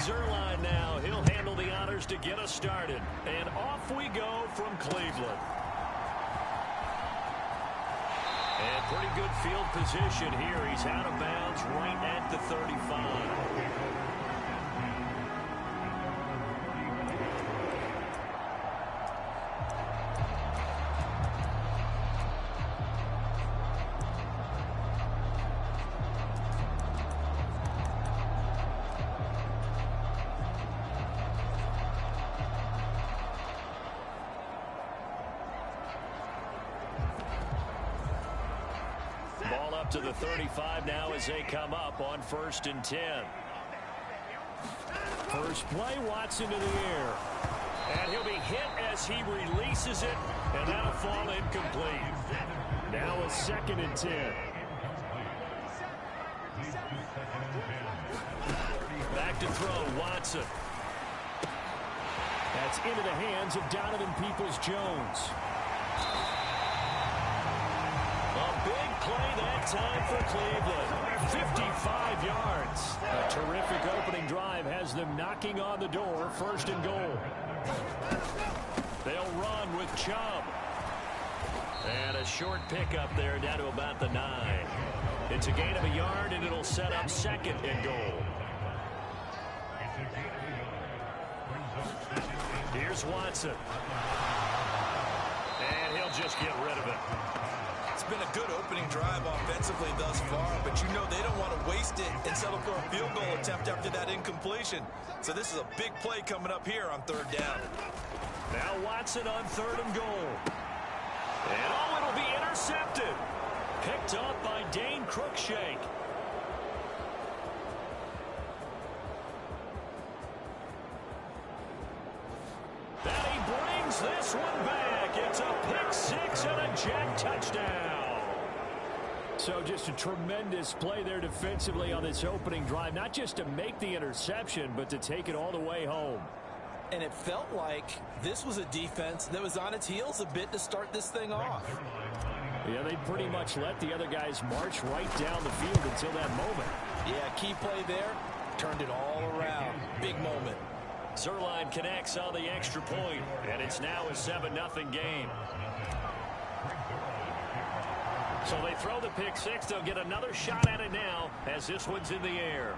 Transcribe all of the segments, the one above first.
Zerline now. He'll handle the honors to get us started. And off we go from Cleveland. And pretty good field position here. He's out of bounds right at the 35. To the 35 now as they come up on 1st and 10. First play, Watson to the air. And he'll be hit as he releases it, and that'll fall incomplete. Now a 2nd and 10. Back to throw, Watson. That's into the hands of Donovan Peoples-Jones. A big play that time for Cleveland. 55 yards. A terrific opening drive has them knocking on the door. 1st and goal. They'll run with Chubb. And a short pickup there down to about the 9. It's a gain of a yard, and it'll set up 2nd and goal. Here's Watson. And he'll just get rid of it. It's been a good opening drive offensively thus far, but you know they don't want to waste it and settle for a field goal attempt after that incompletion. So this is a big play coming up here on 3rd down. Now Watson on 3rd and goal. And oh, it'll be intercepted. Picked up by Dane Cruikshank. And he brings this one back. It's a pick 6 and a Jet touchdown. So just a tremendous play there defensively on this opening drive. Not just to make the interception, but to take it all the way home. And it felt like this was a defense that was on its heels a bit to start this thing off. Yeah, they pretty much let the other guys march right down the field until that moment. Yeah, key play there. Turned it all around. Big moment. Zerline connects on the extra point, and it's now a 7-0 game. So they throw the pick 6. They'll get another shot at it now as this one's in the air.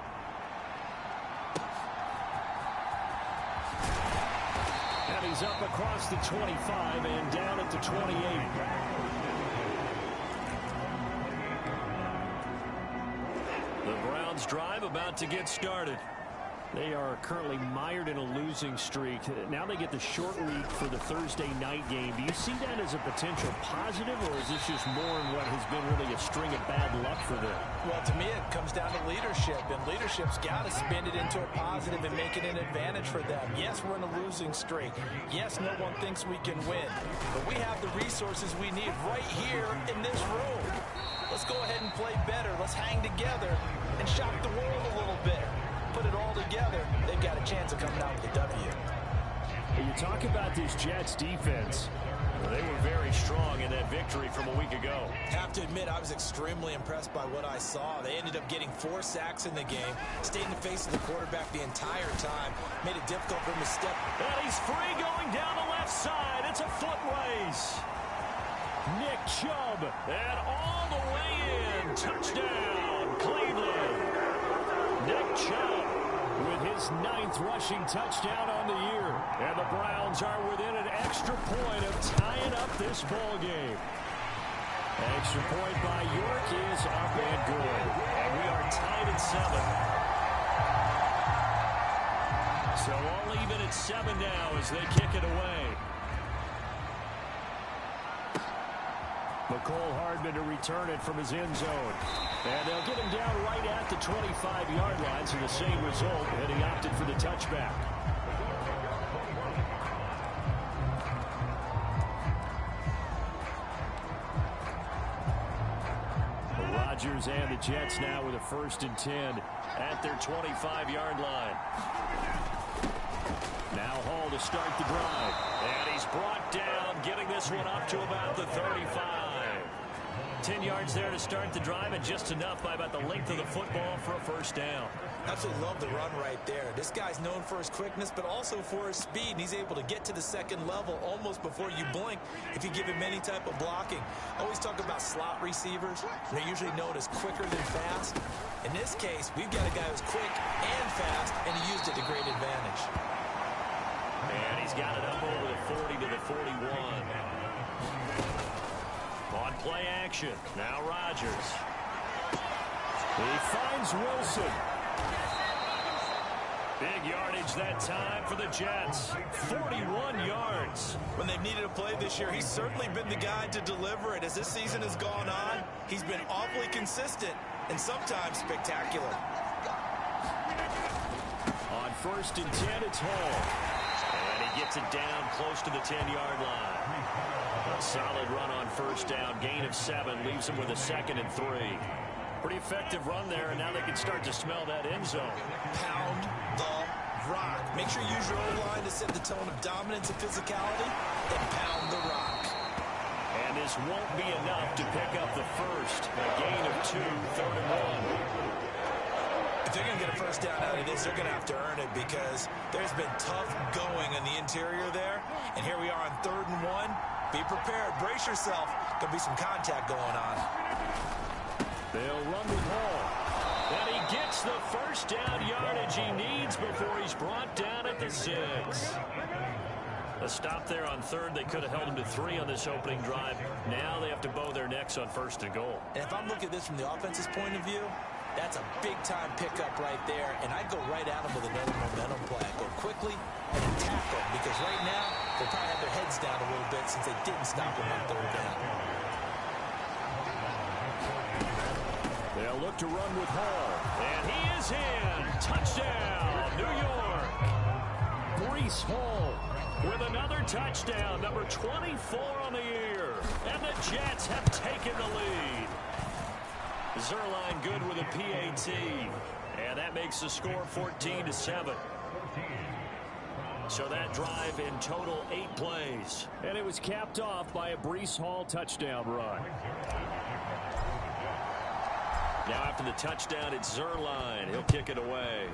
And he's up across the 25 and down at the 28. The Browns drive about to get started. They are currently mired in a losing streak. Now they get the short week for the Thursday night game. Do you see that as a potential positive, or is this just more in what has been really a string of bad luck for them? Well, to me, it comes down to leadership, and leadership's got to spin it into a positive and make it an advantage for them. Yes, we're in a losing streak. Yes, no one thinks we can win, but we have the resources we need right here in this room. Let's go ahead and play better. Let's hang together and shock the world a little bit. Put it all together, they've got a chance of coming out with a W. When you talk about this Jets defense, they were very strong in that victory from a week ago. Have to admit, I was extremely impressed by what I saw. They ended up getting 4 sacks in the game, stayed in the face of the quarterback the entire time, made it difficult for him to step. And he's free going down the left side. It's a foot race. Nick Chubb, and all the way in. Touchdown, Cleveland. Nick Chubb with his 9th rushing touchdown on the year. And the Browns are within an extra point of tying up this ball game. Extra point by York is up and good. And we are tied at 7. So all even at 7 now as they kick it away. McCole Hardman to return it from his end zone. And they'll get him down right at the 25-yard line, so the same result, and he opted for the touchback. The Rodgers and the Jets now with a 1st and 10 at their 25-yard line. Now Hall to start the drive. And he's brought down, getting this one up to about the 35. 10 yards there to start the drive, and just enough by about the length of the football for a first down. Absolutely love the run right there. This guy's known for his quickness, but also for his speed. And he's able to get to the second level almost before you blink if you give him any type of blocking. Always talk about slot receivers. They're usually known as quicker than fast. In this case, we've got a guy who's quick and fast, and he used it to great advantage. And he's got it up over the 40 to the 41. On play action, now Rodgers. He finds Wilson. Big yardage that time for the Jets. 41 yards. When they've needed a play this year, he's certainly been the guy to deliver it. As this season has gone on, he's been awfully consistent and sometimes spectacular. On 1st and 10, it's Hall. And he gets it down close to the 10-yard line. A solid run on 1st down. Gain of 7 leaves him with a 2nd and 3. Pretty effective run there, and now they can start to smell that end zone. Pound the rock. Make sure you use your O-line to set the tone of dominance and physicality, and pound the rock. And this won't be enough to pick up the first. A gain of 2, 3rd and 1. If they're going to get a first down out of this, they're going to have to earn it because there's been tough going in the interior there. And here we are on 3rd and 1. Be prepared. Brace yourself. There'll be some contact going on. They'll run with Hall. And he gets the first down yardage he needs before he's brought down at the 6. A stop there on 3rd. They could have held him to 3 on this opening drive. Now they have to bow their necks on 1st and goal. And if I'm looking at this from the offense's point of view, that's a big-time pickup right there. And I'd go right at him with another momentum play. Go quickly and attack them because right now they'll probably have their heads down a little bit since they didn't stop him on 3rd down. They'll look to run with Hall. And he is in. Touchdown, New York. Breece Hall with another touchdown, number 24 on the year. And the Jets have taken the lead. Zerline good with a PAT. And that makes the score 14-7. So that drive in total 8 plays. And it was capped off by a Breece Hall touchdown run. Now after the touchdown, it's Zerline. He'll kick it away.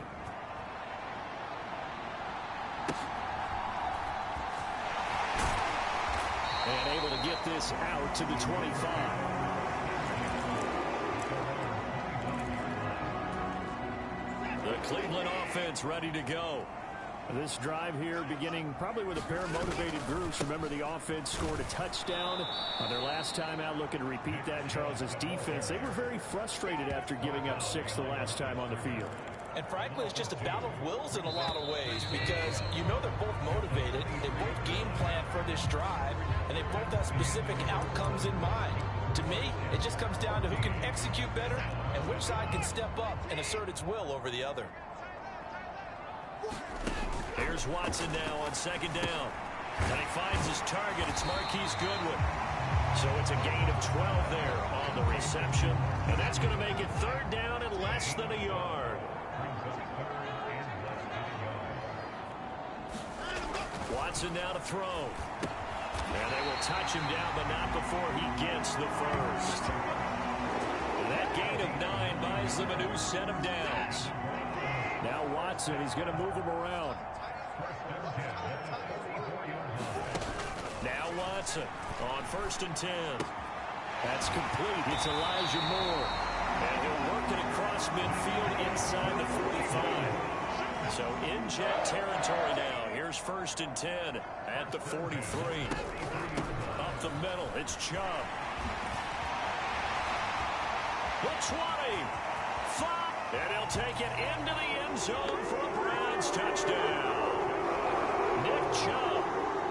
And able to get this out to the 25. The Cleveland offense ready to go. This drive here beginning probably with a pair of motivated groups. Remember, the offense scored a touchdown on their last time out, looking to repeat that in Charles's defense. They were very frustrated after giving up 6 the last time on the field. And frankly, it's just a battle of wills in a lot of ways because you know they're both motivated. They both game plan for this drive, and they both have specific outcomes in mind. To me, it just comes down to who can execute better and which side can step up and assert its will over the other. Here's Watson now on 2nd down. And he finds his target. It's Marquise Goodwin. So it's a gain of 12 there on the reception. And that's going to make it 3rd down and less than a yard. Watson now to throw. And they will touch him down, but not before he gets the first. And that gain of 9 buys them a new set of downs. Now Watson, he's going to move him around. Now Watson on 1st and 10. That's complete. It's Elijah Moore. And he'll work it across midfield inside the 45. So in jet territory now. Here's 1st and 10 at the 43. Up the middle, it's Chubb. The 20. 5. And he'll take it into the end zone for a Browns touchdown. Nick Chubb,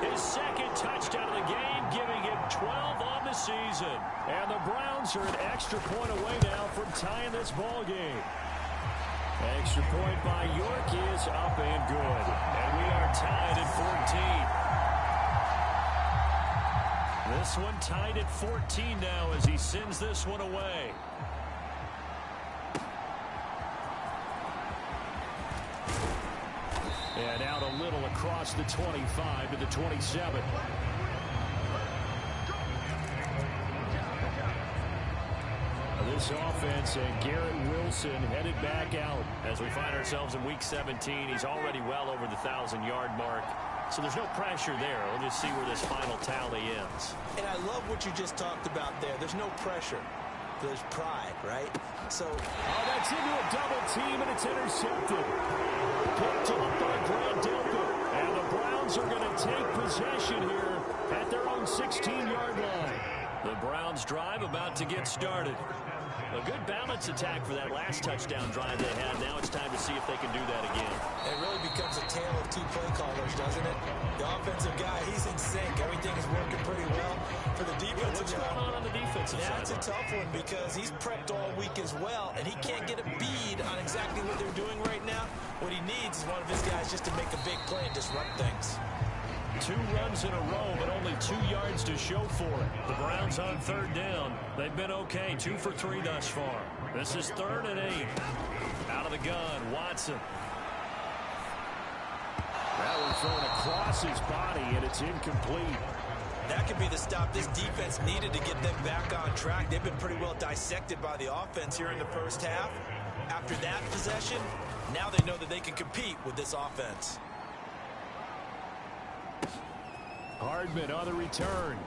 his 2nd touchdown of the game, giving him 12 on the season. And the Browns are an extra point away now from tying this ball game. Extra point by York is up and good. And we are tied at 14. This one tied at 14 now as he sends this one away. And out a little across the 25 to the 27. this offense, and Garrett Wilson headed back out. As we find ourselves in Week 17, he's already well over the 1,000-yard mark. So there's no pressure there. We'll just see where this final tally ends. And I love what you just talked about there. There's no pressure. There's pride, right? So, that's into a double team, and it's intercepted. Picked off by Grant Delpit. And the Browns are going to take possession here at their own 16-yard line. The Browns drive about to get started. A good balance attack for that last touchdown drive they had. Now it's time to see if they can do that again. It really becomes a tale of two play callers, doesn't it? The offensive guy, he's in sync. Everything is working pretty well. For the defensive guy, what's going on the defensive side? That's a tough one because he's prepped all week as well, and he can't get a bead on exactly what they're doing right now. What he needs is one of his guys just to make a big play and disrupt things. 2 runs in a row, but only 2 yards to show for it. The Browns on third down. They've been okay, 2 for 3 thus far. This is 3rd and 8. Out of the gun, Watson. That one thrown across his body, and it's incomplete. That could be the stop this defense needed to get them back on track. They've been pretty well dissected by the offense here in the first half. After that possession, now they know that they can compete with this offense. Hardman on the return.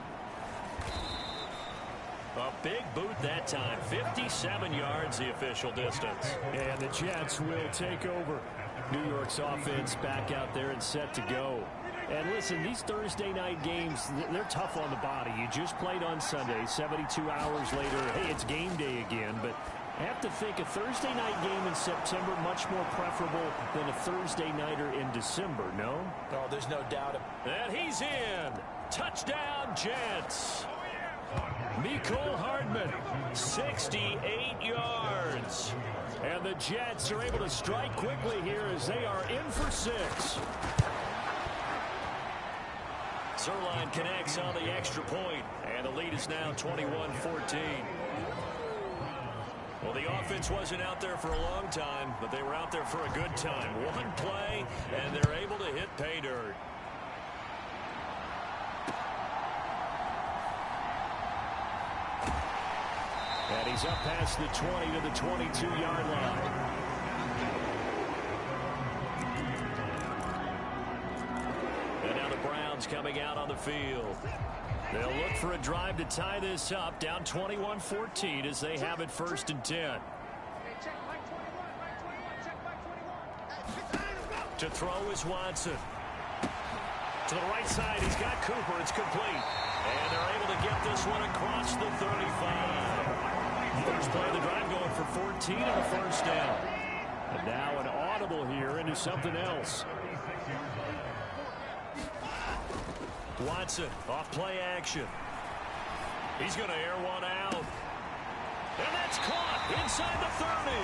A big boot that time. 57 yards the official distance. And the Jets will take over. New York's offense back out there and set to go. And listen, these Thursday night games, they're tough on the body. You just played on Sunday. 72 hours later, hey, it's game day again. But I have to think a Thursday night game in September much more preferable than a Thursday nighter in December, no? Oh, there's no doubt. And he's in. Touchdown, Jets. Mecole Hardman, 68 yards. And the Jets are able to strike quickly here as they are in for 6. Zerline connects on the extra point, and the lead is now 21-14. Well, the offense wasn't out there for a long time, but they were out there for a good time. One play, and they're able to hit pay dirt. And he's up past the 20 to the 22-yard line. And now the Browns coming out on the field. They'll look for a drive to tie this up, down 21-14 as they have it 1st and 10. To throw is Watson. To the right side, he's got Cooper. It's complete. And they're able to get this one across the 35. First play of the drive going for 14 and a first down. And now an audible here into something else. Watson off play action. He's going to air one out. And that's caught inside the 30.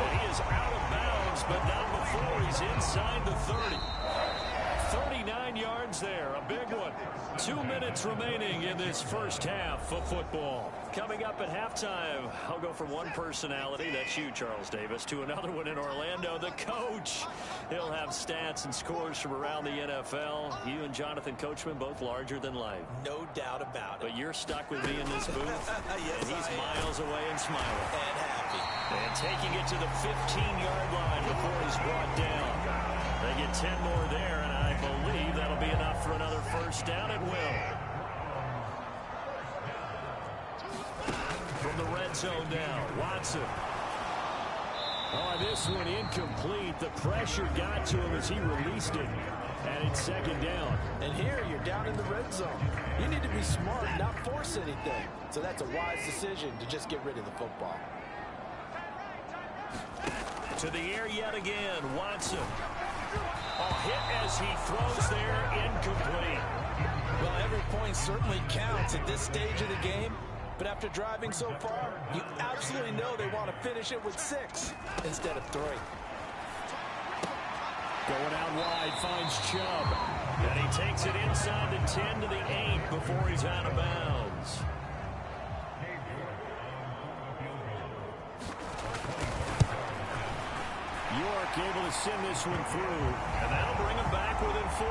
And he is out of bounds, but not before he's inside the 30. 39 yards there, a big one. 2 minutes remaining in this first half of football. Coming up at halftime, I'll go from one personality, that's you, Charles Davis, to another one in Orlando, the coach. He'll have stats and scores from around the NFL. You and Jonathan Coachman both larger than life. No doubt about it. But you're stuck with me in this booth, yes, and he's miles away and smiling. And happy. And taking it to the 15-yard line before he's brought down. They get 10 more there, and I believe that'll be enough for another first down at will. From the red zone now, Watson. Oh, this one incomplete. The pressure got to him as he released it. And it's 2nd down. And here you're down in the red zone. You need to be smart, not force anything. So that's a wise decision to just get rid of the football. To the air yet again, Watson. A hit as he throws there, incomplete. Well, every point certainly counts at this stage of the game. But after driving so far, you absolutely know they want to finish it with 6 instead of 3. Going out wide, finds Chubb. And he takes it inside the 10 to the 8 before he's out of bounds. York able to send this one through. And that'll bring him back within 4.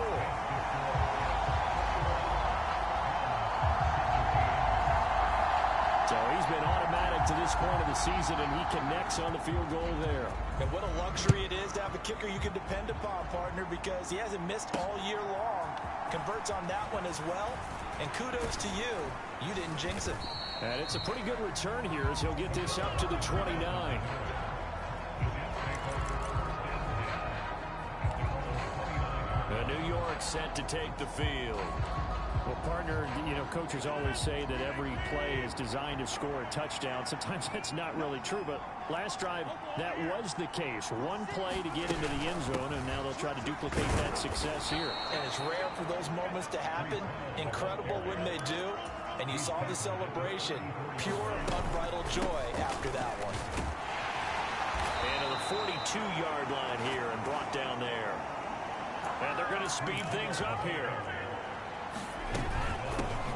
So he's been automatically get to this point of the season, and he connects on the field goal there. And what a luxury it is to have a kicker you can depend upon, partner, because he hasn't missed all year long. Converts on that one as well. And kudos to you. You didn't jinx it. And it's a pretty good return here as he'll get this up to the 29. New York set to take the field. Well, partner, you know, coaches always say that every play is designed to score a touchdown. Sometimes that's not really true, but last drive, that was the case. One play to get into the end zone, and now they'll try to duplicate that success here. And it's rare for those moments to happen. Incredible when they do. And you saw the celebration. Pure, unbridled joy after that one. And to the 42-yard line here and brought down there. And they're going to speed things up here.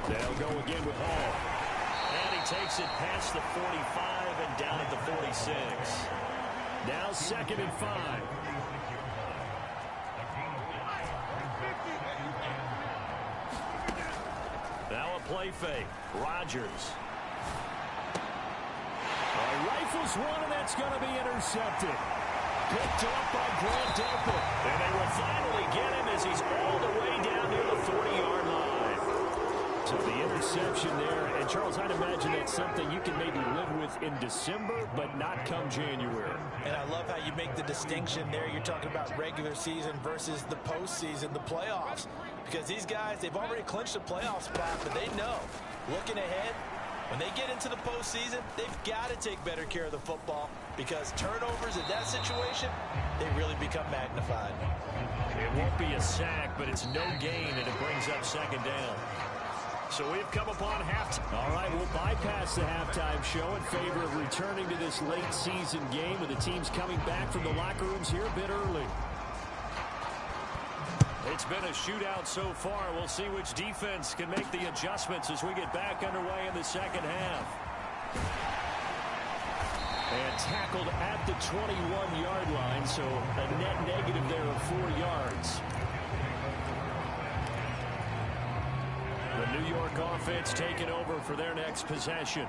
They'll go again with Hall. And he takes it past the 45 and down at the 46. Now 2nd and 5. Now a play fake. Rodgers. Rifles one, and that's going to be intercepted. Picked up by Grant Delpit. And they will finally get him as he's all the way down near the 40-yard line. So the interception there. And, Charles, I'd imagine that's something you can maybe live with in December, but not come January. And I love how you make the distinction there. You're talking about regular season versus the postseason, the playoffs. Because these guys, they've already clinched a playoff spot, but they know, looking ahead, when they get into the postseason, they've got to take better care of the football because turnovers in that situation, they really become magnified. It won't be a sack, but it's no gain, and it brings up 2nd down. So we've come upon halftime. All right, we'll bypass the halftime show in favor of returning to this late season game with the teams coming back from the locker rooms here a bit early. It's been a shootout so far. We'll see which defense can make the adjustments as we get back underway in the second half. And tackled at the 21-yard line, so a net negative there of 4 yards. The New York offense taking over for their next possession.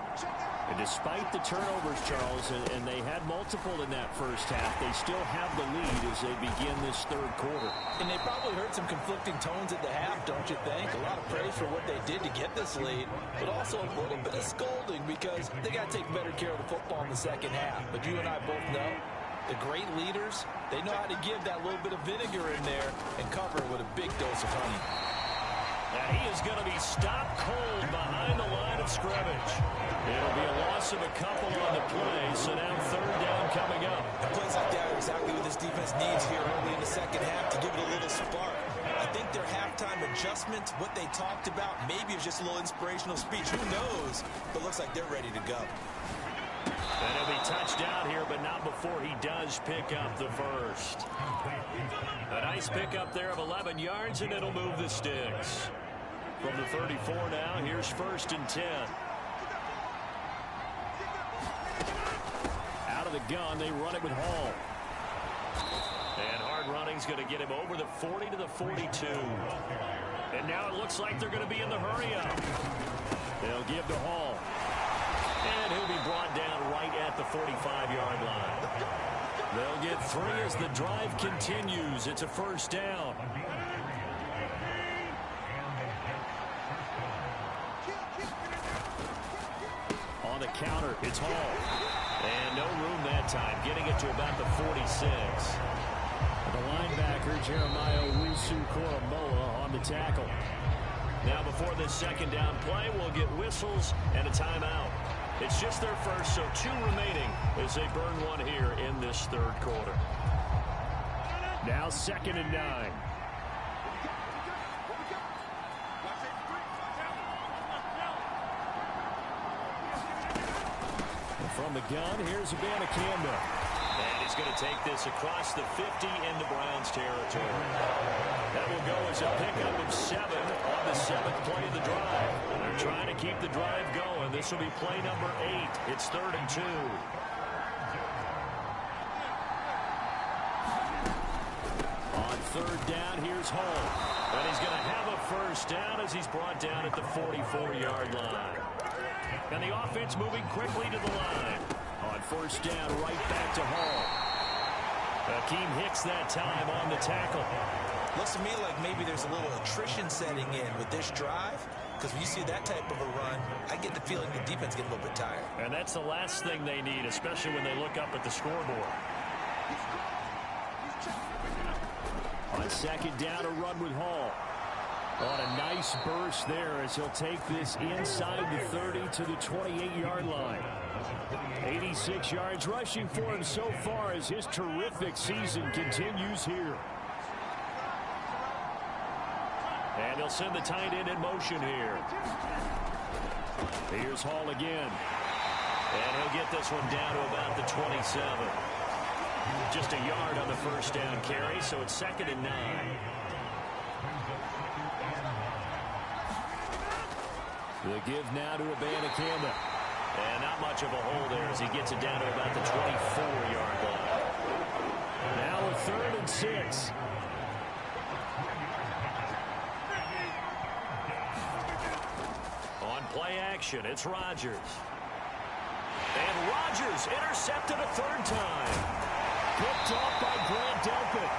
And despite the turnovers, Charles, and they had multiple in that first half, they still have the lead as they begin this 3rd quarter. And they probably heard some conflicting tones at the half, don't you think? A lot of praise for what they did to get this lead, but also a little bit of scolding because they got to take better care of the football in the second half. But you and I both know the great leaders, they know how to give that little bit of vinegar in there and cover it with a big dose of honey. And he is going to be stopped cold behind the line of scrimmage. It'll be a loss of a couple on the play, so now 3rd down coming up. And plays like that are exactly what this defense needs here early in the second half to give it a little spark. I think their halftime adjustments, what they talked about, maybe it's just a little inspirational speech. Who knows? But looks like they're ready to go. And he'll be touched down here, but not before he does pick up the first. A nice pickup there of 11 yards, and it'll move the sticks. From the 34 now, here's 1st and 10. Out of the gun, they run it with Hall. And hard running's going to get him over the 40 to the 42. And now it looks like they're going to be in the hurry-up. They'll give to Hall. And he'll be brought down right at the 45-yard line. They'll get 3 as the drive continues. It's a 1st down. On the counter, it's Hall. And no room that time, getting it to about the 46. The linebacker, Jeremiah Owusu-Koramoah, on the tackle. Now before this 2nd down play, we'll get whistles and a timeout. It's just their first, so 2 remaining as they burn one here in this 3rd quarter. Now 2nd and 9. And from the gun, here's Abanikanda. And he's going to take this across the 50 into Browns territory. That will go as a pickup of 7 on the 7th play of the drive. They're trying to keep the drive going. This will be play number 8. It's 3rd and 2. On 3rd down, here's Hall. And he's going to have a 1st down as he's brought down at the 44-yard line. And the offense moving quickly to the line. On first down, right back to Hall. Akeem Hicks that time on the tackle. Looks to me like maybe there's a little attrition setting in with this drive, because when you see that type of a run, I get the feeling the defense gets a little bit tired. And that's the last thing they need, especially when they look up at the scoreboard. On second down, a run with Hall. On a nice burst there as he'll take this inside the 30 to the 28-yard line. 86 yards rushing for him so far as his terrific season continues here. And they'll send the tight end in motion here. Here's Hall again. And he'll get this one down to about the 27. Just a yard on the first down carry, so it's 2nd and 9. The give now to Abanikanda. And not much of a hole there as he gets it down to about the 24-yard line. Now a 3rd and 6. On play action, it's Rodgers. And Rodgers intercepted a 3rd time. Picked off by Grant Delpit.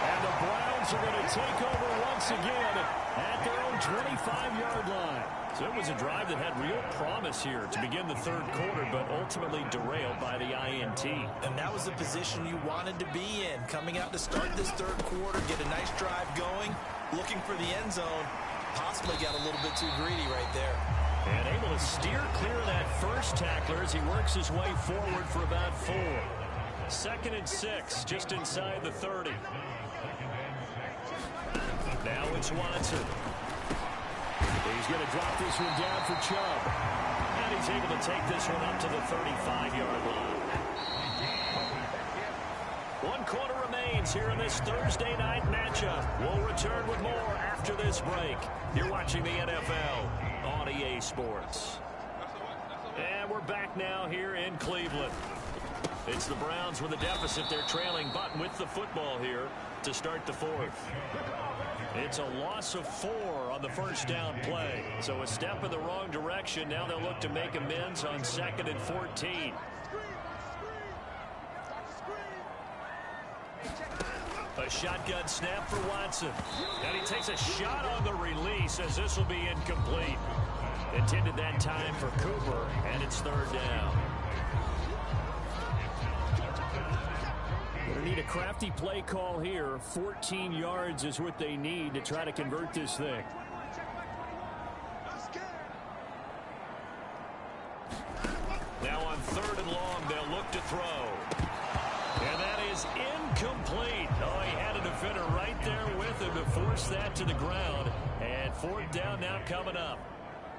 And the Browns are going to take over once again at their own 25-yard line. So it was a drive that had real promise here to begin the 3rd quarter, but ultimately derailed by the INT. And that was the position you wanted to be in. Coming out to start this 3rd quarter, get a nice drive going, looking for the end zone. Possibly got a little bit too greedy right there. And able to steer clear of that first tackler as he works his way forward for about 4. 2nd and 6, just inside the 30. Now it's Watson. He's going to drop this one down for Chubb. And he's able to take this one up to the 35-yard line. 1 quarter remains here in this Thursday night matchup. We'll return with more after this break. You're watching the NFL on EA Sports. And we're back now here in Cleveland. It's the Browns with a deficit. They're trailing, but with the football here to start the 4th. It's a loss of 4 on the first down play. So a step in the wrong direction. Now they'll look to make amends on 2nd and 14. A shotgun snap for Watson. And he takes a shot on the release as this will be incomplete. Intended that time for Cooper, and it's 3rd down. Going to need a crafty play call here. 14 yards is what they need to try to convert this thing. Now on 3rd and long, they'll look to throw. And that is incomplete. Oh, he had a defender right there with him to force that to the ground. And 4th down now coming up.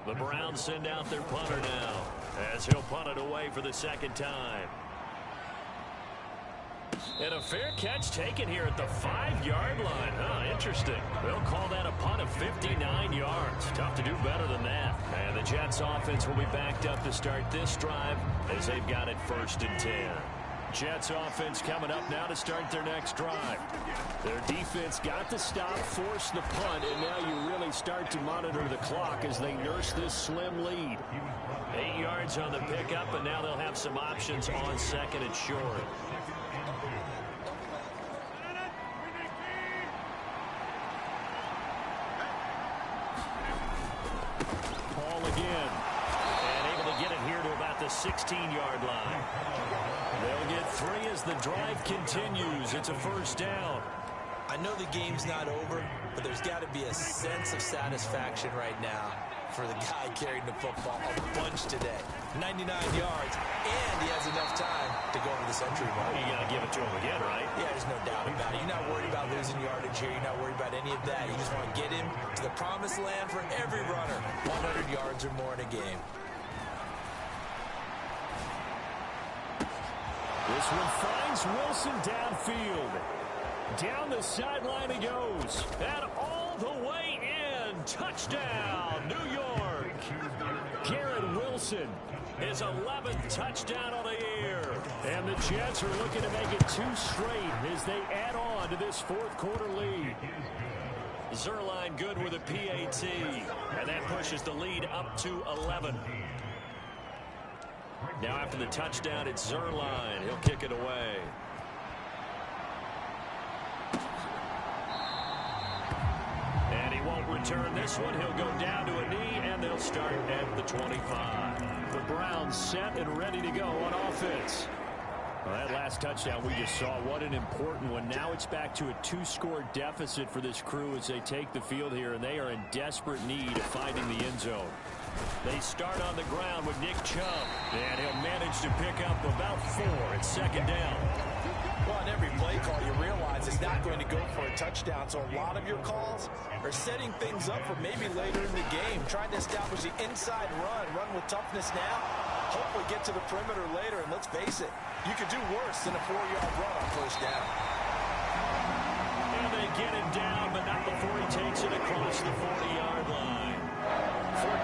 The Browns send out their punter now as he'll punt it away for the 2nd time. And a fair catch taken here at the 5-yard line. Huh, interesting. They'll call that a punt of 59 yards. Tough to do better than that. And the Jets offense will be backed up to start this drive as they've got it 1st and 10. Jets offense coming up now to start their next drive. Their defense got the stop, forced the punt, and now you really start to monitor the clock as they nurse this slim lead. 8 yards on the pickup, and now they'll have some options on 2nd and short. Paul again. And able to get it here to about the 16-yard line. They'll get 3 as the drive continues. It's a 1st down. I know the game's not over, but there's got to be a sense of satisfaction right now for the guy carrying the football a bunch today. 99 yards, and he has enough time to go over the century mark. You got to give it to him again, right? Yeah, there's no doubt about it. You're not worried about losing yardage here. You're not worried about any of that. You just want to get him to the promised land for every runner. 100 yards or more in a game. This one finds Wilson downfield. Down the sideline he goes. And all the way in. Touchdown, New York. Garrett Wilson, his 11th touchdown on the year. And the Jets are looking to make it 2 straight as they add on to this 4th quarter lead. Zerline good with a PAT. And that pushes the lead up to 11. Now after the touchdown, it's Zerline. He'll kick it away. And he won't return this one. He'll go down to a knee, and they'll start at the 25. The Browns set and ready to go on offense. Well, that last touchdown we just saw, what an important one. Now it's back to a 2-score deficit for this crew as they take the field here, and they are in desperate need of finding the end zone. They start on the ground with Nick Chubb, and he'll manage to pick up about 4 at second down. Well, on every play call, you realize it's not going to go for a touchdown, so a lot of your calls are setting things up for maybe later in the game, trying to establish the inside run with toughness now, hopefully get to the perimeter later, and let's face it, you could do worse than a 4-yard run on first down. And they get him down, but not before he takes it across the 40-yard line.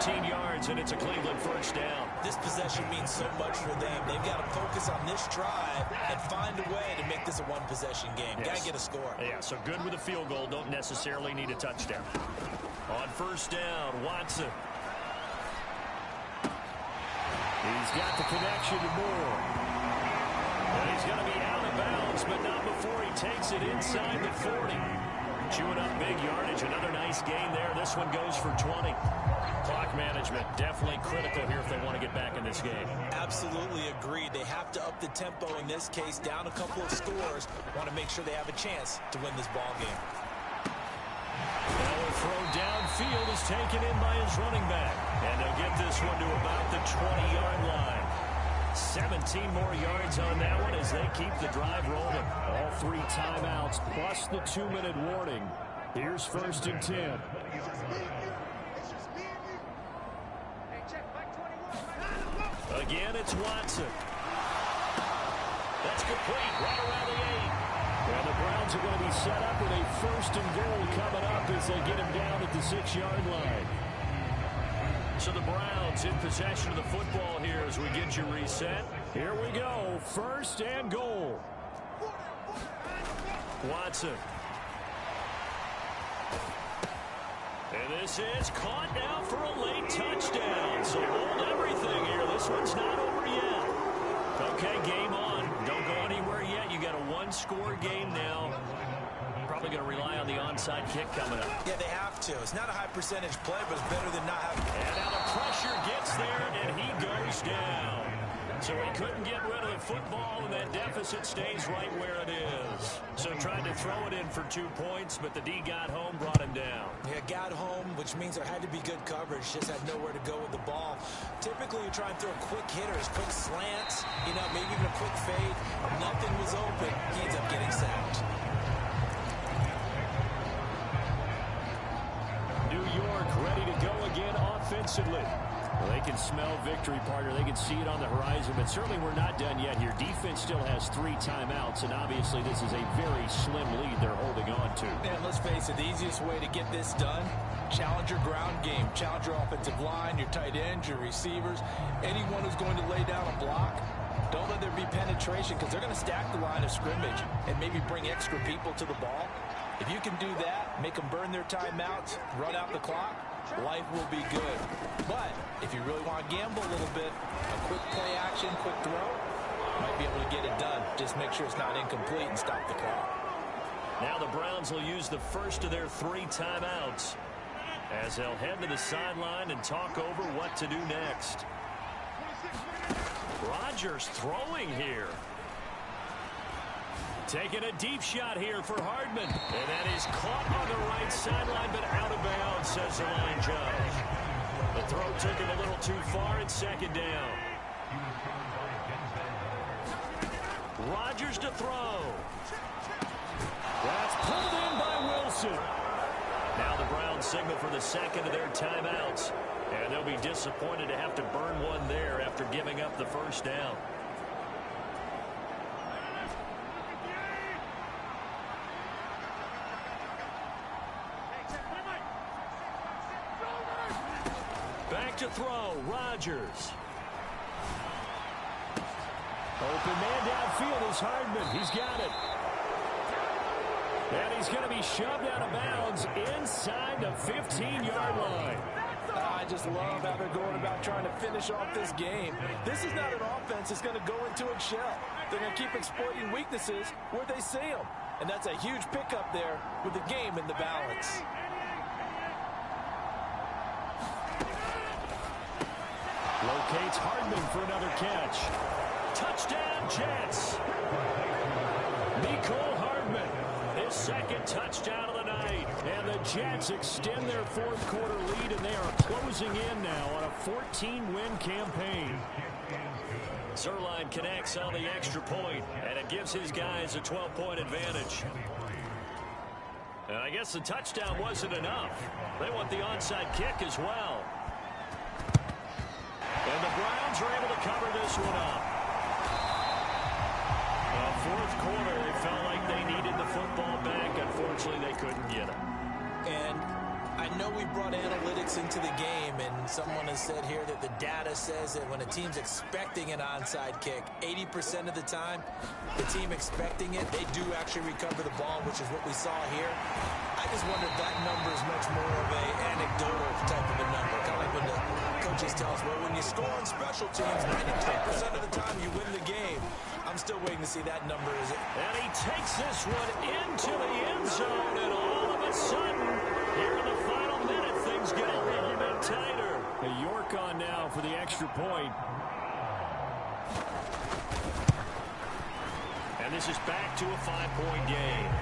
14 yards, and it's a Cleveland first down. This possession means so much for them. They've got to focus on this drive and find a way to make this a one-possession game. Yes. Got to get a score. Yeah, so good with a field goal. Don't necessarily need a touchdown. On first down, Watson. He's got the connection to Moore. And he's going to be out of bounds, but not before he takes it inside the 40. Chewing up big yardage. Another nice gain there. This one goes for 20. Clock management definitely critical here if they want to get back in this game. Absolutely agreed. They have to up the tempo in this case, down a couple of scores. Want to make sure they have a chance to win this ball game. Now a throw downfield is taken in by his running back. And they'll get this one to about the 20-yard line. 17 more yards on that one as they keep the drive rolling. All 3 timeouts plus the 2-minute warning. Here's first and 10. Again, it's Watson. That's complete right around the 8. And the Browns are going to be set up with a first and goal coming up as they get him down at the 6-yard line. So the Browns in possession of the football here as we get you reset. Here we go. First and goal. Watson. And this is caught now for a late touchdown. So hold everything here. This one's not over yet. Okay, game on. Don't go anywhere yet. You got a 1-score game now. Probably going to rely on the onside kick coming up. Yeah, they have to. It's not a high percentage play, but it's better than not having. And now the pressure gets there, and he goes down. So he couldn't get rid of the football, and that deficit stays right where it is. So tried to throw it in for 2 points, but the D got home, brought him down. Yeah, got home, which means there had to be good coverage. Just had nowhere to go with the ball. Typically, you try and throw quick hitters, quick slants, maybe even a quick fade. Nothing was open. He ends up getting sacked. New York ready to go again offensively. Well, they can smell victory, partner. They can see it on the horizon, but certainly we're not done yet here. Defense still has 3 timeouts, and obviously this is a very slim lead they're holding on to. And let's face it, the easiest way to get this done, challenge your ground game. Challenge your offensive line, your tight ends, your receivers, anyone who's going to lay down a block. Don't let there be penetration because they're going to stack the line of scrimmage and maybe bring extra people to the ball. If you can do that, make them burn their timeouts, run out the clock, life will be good. But if you really want to gamble a little bit, a quick play action, quick throw, might be able to get it done. Just make sure it's not incomplete and stop the clock. Now the Browns will use the first of their 3 timeouts as they'll head to the sideline and talk over what to do next. Rodgers throwing here. Taking a deep shot here for Hardman. And that is caught on the right sideline, but out of bounds, says the line judge. The throw took him a little too far at second down. Rodgers to throw. That's pulled in by Wilson. Now the Browns signal for the second of their timeouts. And they'll be disappointed to have to burn one there after giving up the first down. Back to throw, Rodgers. Open man downfield is Hardman. He's got it. And he's going to be shoved out of bounds inside the 15-yard line. I just love how they're going about trying to finish off this game. This is not an offense that's going to go into its shell. They're going to keep exploiting weaknesses where they see them. And that's a huge pickup there with the game in the balance. Locates Hardman for another catch. Touchdown, Jets. Mecole Hardman, his second touchdown of the night. And the Jets extend their fourth quarter lead, and they are closing in now on a 14-win campaign. Zerline connects on the extra point, and it gives his guys a 12-point advantage. And I guess the touchdown wasn't enough. They want the onside kick as well. And the Browns are able to cover this one up. Fourth quarter, they felt like they needed the football back. Unfortunately, they couldn't get it. And I know we brought analytics into the game, and someone has said here that the data says that when a team's expecting an onside kick, 80% of the time, the team expecting it, they do actually recover the ball, which is what we saw here. I just wonder if that number is much more of an anecdotal type of a number. Kind of like when the coaches tell us, well, when you score on special teams, 93% of the time you win the game. I'm still waiting to see that number. And he takes this one into the end zone, and all of a sudden, here in the final minute, things get a little bit tighter. York on now for the extra point. And this is back to a 5-point game.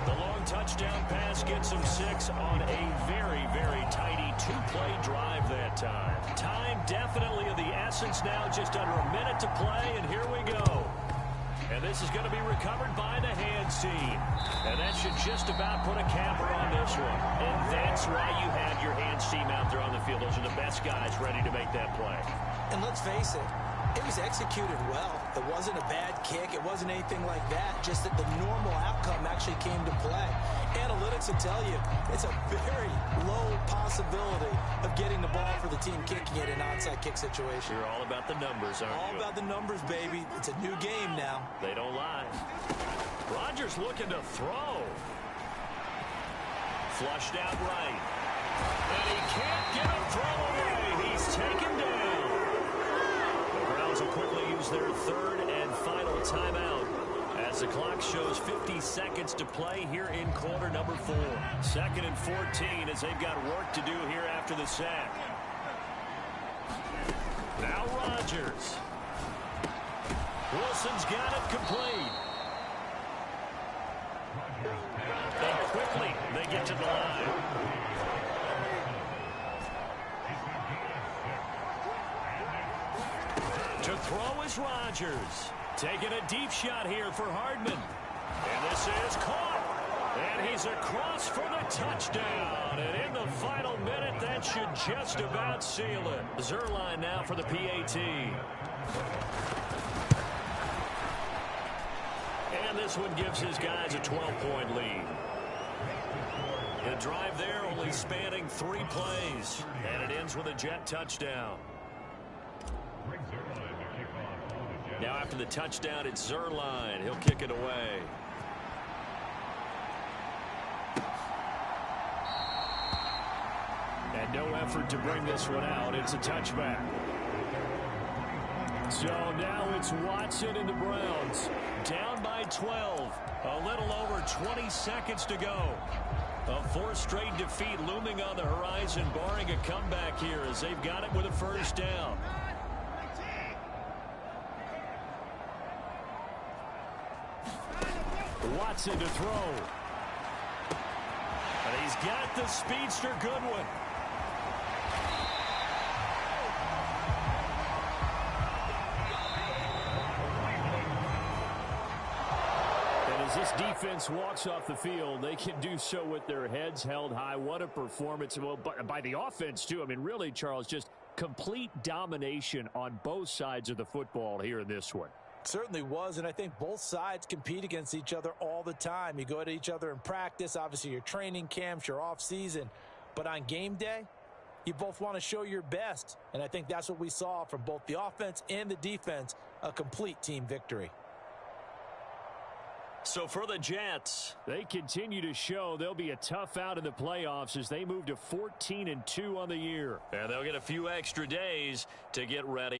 The long touchdown pass gets him 6 on a very, very tidy 2-play drive that time. Time definitely of the essence now, just under a minute to play, and here we go. And this is going to be recovered by the hands team. And that should just about put a capper on this one. And that's why you have your hands team out there on the field. Those are the best guys ready to make that play. And let's face it, it was executed well. It wasn't a bad kick. It wasn't anything like that. Just that the normal outcome actually came to play. Analytics will tell you it's a very low possibility of getting the ball for the team kicking it in an onside kick situation. You're all about the numbers, aren't you? All about the numbers, baby. It's a new game now. They don't lie. Rodgers looking to throw. Flushed out right. And he can't get a throw away. He's taken down. The Browns will quickly use their third and final timeout as the clock shows 50 seconds to play here in quarter number 4. 2nd and 14 as they've got work to do here after the sack. Now Rodgers. Wilson's got it complete. And quickly they get to the line. To throw is Rodgers. Taking a deep shot here for Hardman. And this is caught. And he's across for the touchdown. And in the final minute, that should just about seal it. Zerline now for the PAT. And this one gives his guys a 12-point lead. The drive there only spanning 3 plays. And it ends with a Jet touchdown. Now after the touchdown, it's Zerline. He'll kick it away. And no effort to bring this one out. It's a touchback. So now it's Watson and the Browns. Down by 12. A little over 20 seconds to go. A 4th straight defeat looming on the horizon, barring a comeback here as they've got it with a first down. Watson to throw. And he's got the speedster Goodwin. And as this defense walks off the field, they can do so with their heads held high. What a performance. Well, by the offense, too. I mean, really, Charles, just complete domination on both sides of the football here in this one. Certainly was, and I think both sides compete against each other all the time. You go at each other in practice, obviously your training camps, your off season, but on game day, you both want to show your best, and I think that's what we saw from both the offense and the defense, a complete team victory. So for the Jets, they continue to show they'll be a tough out in the playoffs as they move to 14-2 on the year. and they'll get a few extra days to get ready.